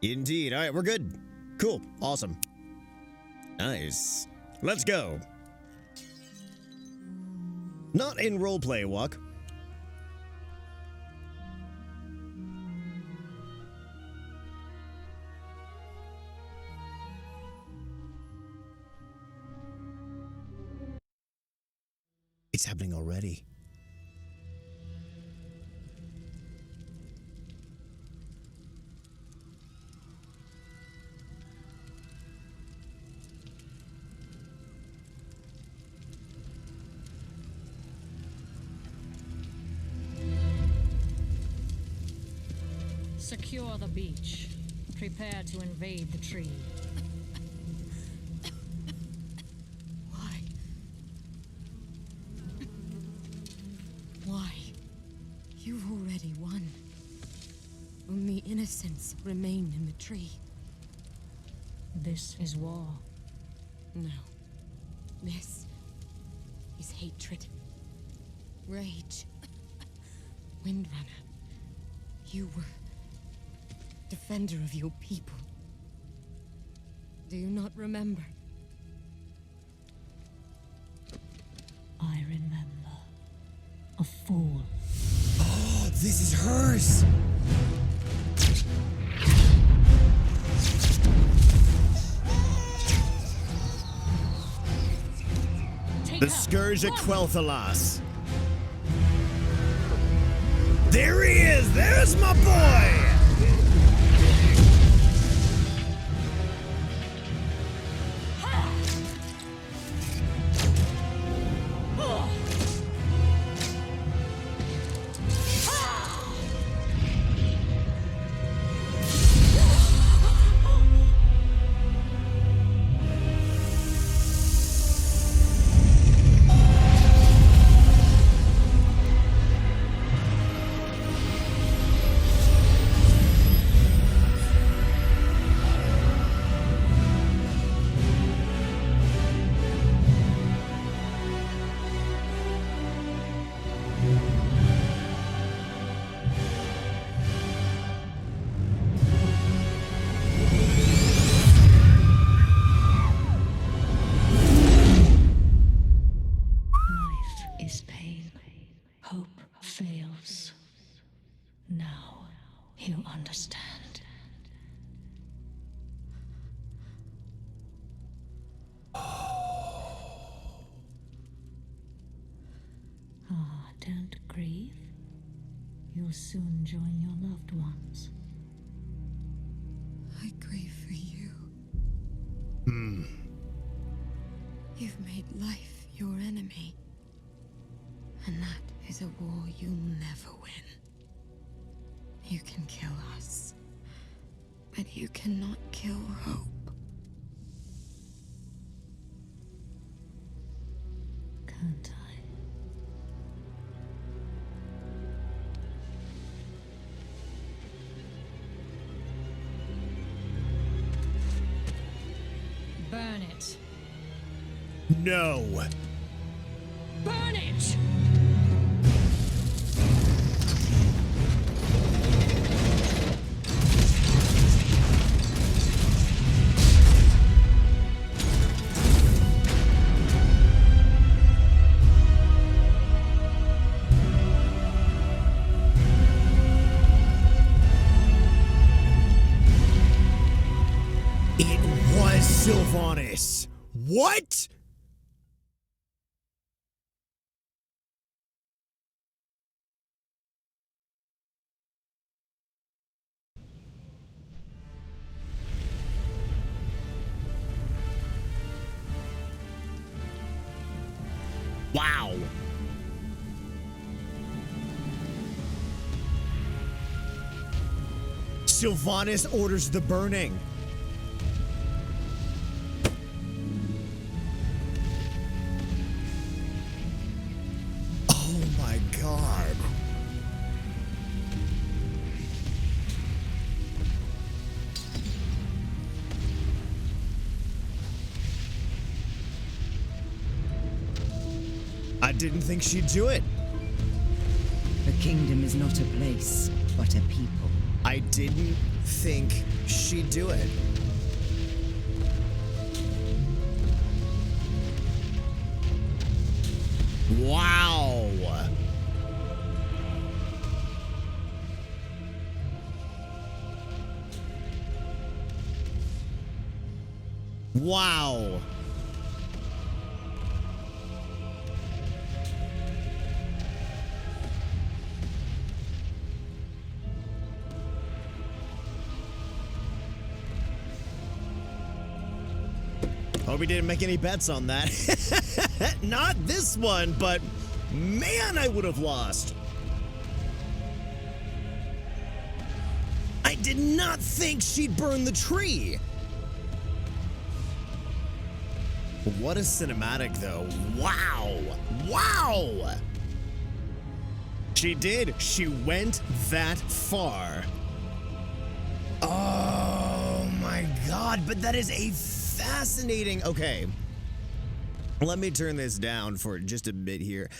Indeed. All right, we're good. Cool. Awesome. Nice. Let's go. Not in roleplay walk. It's happening already. Secure the beach. Prepare to invade the tree. Why? Why? You've already won. Only innocents remain in the tree. This is war. No. This is hatred. Rage. Windrunner. You were defender of your people. Do you not remember? I remember. A fool. Oh, this is hers. The Scourge of Quel'Thalas. There he is! There's my boy! Understand. Don't grieve. You'll soon join your loved ones. I grieve for you. You've made life your enemy. And that is a war you'll never win. You can kill us, but you cannot kill hope. Can't I? Burn it. No. Burn it! It was Sylvanas. What? Wow. Sylvanas orders the burning. Oh my God. I didn't think she'd do it. The kingdom is not a place, but a people. I didn't think she'd do it. Wow. Wow. Hope we didn't make any bets on that. Not this one, but man, I would have lost. I did not think she'd burn the tree. What a cinematic, though. Wow. Wow. She did. She went that far. Oh my God, but that is a fascinating. Okay. Let me turn this down for just a bit here.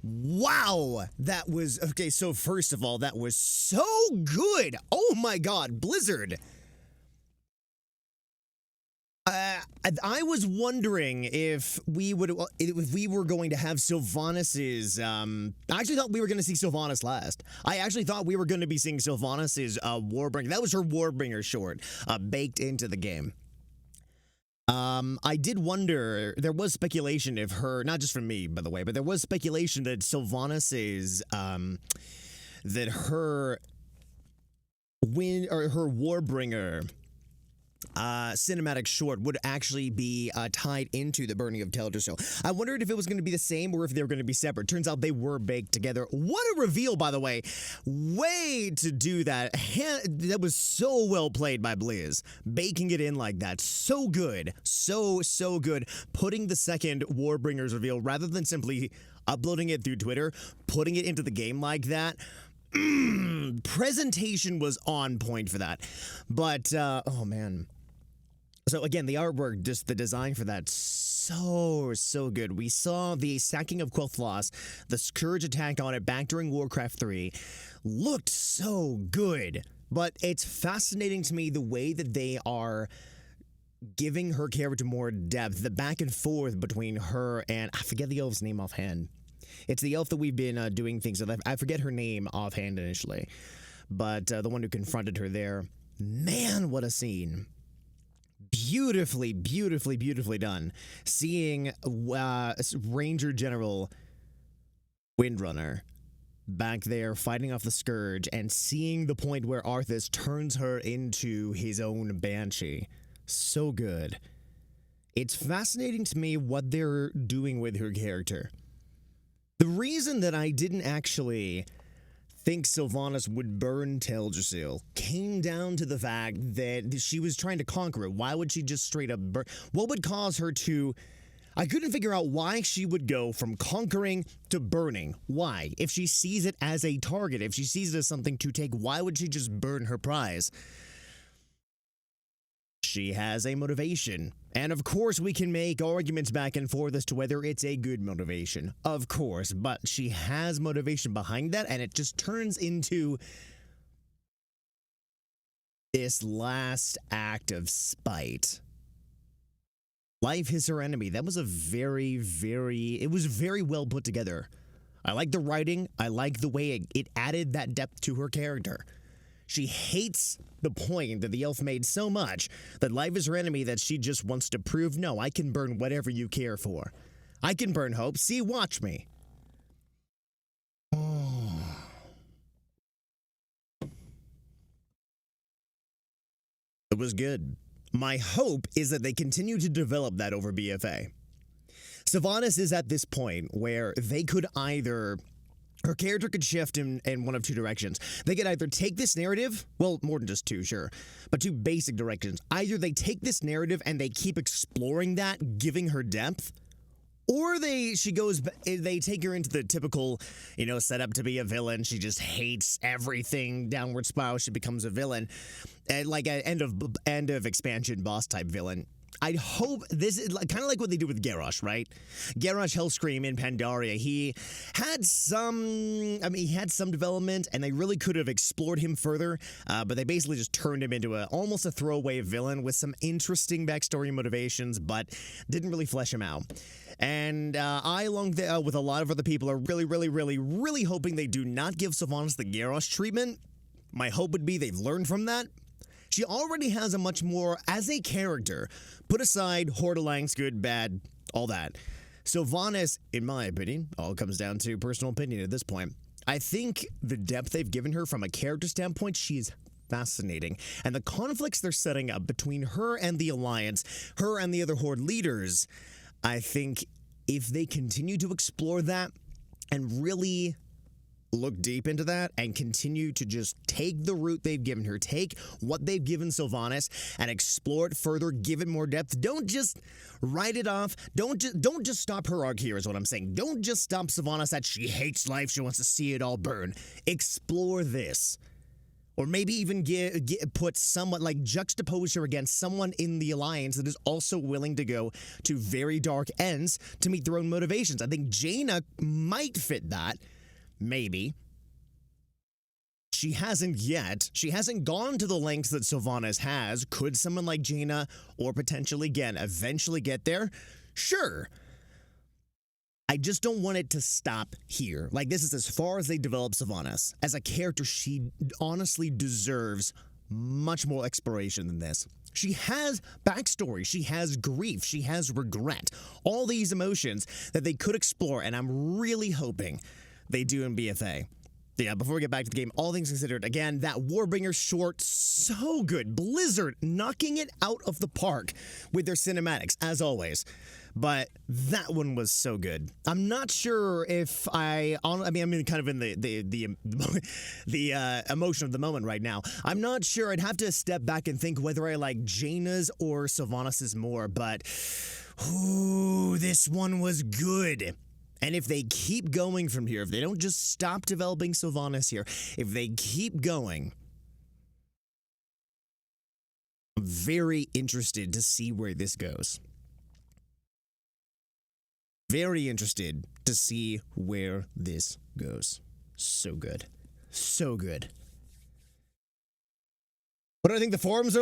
Wow, that was okay. So first of all, that was so good. Oh my God, Blizzard. I was wondering if we were going to have Sylvanas's. I actually thought we were going to see Sylvanas last. I actually thought we were going to be seeing Sylvanas's Warbringer. That was her Warbringer short, baked into the game. I did wonder, there was speculation if her, not just from me, by the way, but there was speculation that Sylvanas's, that her her Warbringer cinematic short would actually be tied into the burning of Teldrassil. I wondered if it was going to be the same or if they were going to be separate. Turns out they were baked together. What a reveal, by the way. Way to do that. That was so well played by Blizz. Baking it in like that. So good. So good. Putting the second Warbringers reveal, rather than simply uploading it through Twitter, putting it into the game like that. Presentation was on point for that. But, oh man. So again, the artwork, just the design for that, so good. We saw the sacking of Quel'Thalas, the Scourge attack on it back during Warcraft 3. Looked so good. But it's fascinating to me the way that they are giving her character more depth. The back and forth between her and, I forget the elf's name offhand. It's the elf that we've been doing things with. I forget her name offhand initially. But the one who confronted her there. Man, what a scene. Beautifully done. Seeing Ranger General Windrunner back there fighting off the Scourge and seeing the point where Arthas turns her into his own Banshee. So good. It's fascinating to me what they're doing with her character. The reason that I didn't actually think Sylvanas would burn Teldrassil came down to the fact that she was trying to conquer it. Why would she just straight up burn? What would cause her to... I couldn't figure out why she would go from conquering to burning. Why? If she sees it as a target, if she sees it as something to take, why would she just burn her prize? She has a motivation. And of course we can make arguments back and forth as to whether it's a good motivation. Of course, but she has motivation behind that, and it just turns into this last act of spite. Life is her enemy. That was a it was very well put together. I like the writing. I like the way it added that depth to her character. She hates the point that the elf made so much that life is her enemy that she just wants to prove, no, I can burn whatever you care for. I can burn hope. See, watch me. Oh. It was good. My hope is that they continue to develop that over BFA. Sylvanas is at this point where they could either... Her character could shift in one of two directions. They could either take this narrative, well, more than just two, sure, but two basic directions. Either they take this narrative and they keep exploring that, giving her depth, or they take her into the typical, setup to be a villain. She just hates everything, downward spiral, she becomes a villain. And like an end of expansion boss type villain. I hope this is kind of like what they did with Garrosh, right? Garrosh Hellscream in Pandaria. He had some development, and they really could have explored him further, but they basically just turned him into almost a throwaway villain with some interesting backstory motivations, but didn't really flesh him out. And I, along with a lot of other people, are really hoping they do not give Sylvanas the Garrosh treatment. My hope would be they've learned from that. She already has a much more, as a character, put aside Hordelang's good, bad, all that. Sylvanas, in my opinion, all comes down to personal opinion at this point. I think the depth they've given her from a character standpoint, she's fascinating. And the conflicts they're setting up between her and the Alliance, her and the other Horde leaders, I think if they continue to explore that and really look deep into that and continue to just take the route they've given her, take what they've given Sylvanas and explore it further, give it more depth. Don't just write it off. Don't just stop her arc here is what I'm saying. Don't just stop Sylvanas that she hates life, she wants to see it all burn. Explore this. Or maybe even put someone, like juxtapose her against someone in the Alliance that is also willing to go to very dark ends to meet their own motivations. I think Jaina might fit that. Maybe. She hasn't yet. She hasn't gone to the lengths that Sylvanas has. Could someone like Jaina, or potentially again, eventually get there? Sure. I just don't want it to stop here. Like, this is as far as they develop Sylvanas. As a character, she honestly deserves much more exploration than this. She has backstory, she has grief, she has regret. All these emotions that they could explore, and I'm really hoping they do in BFA. Yeah, before we get back to the game, all things considered, again, that Warbringers short, so good. Blizzard knocking it out of the park with their cinematics, as always. But that one was so good. I'm not sI'm kind of in the emotion of the moment right now. I'm not sure. I'd have to step back and think whether I like Jaina's or Sylvanas' more, but ooh, this one was good. And if they keep going from here, if they don't just stop developing Sylvanas here, if they keep going, I'm very interested to see where this goes. Very interested to see where this goes. So good. So good. What do I think the forums are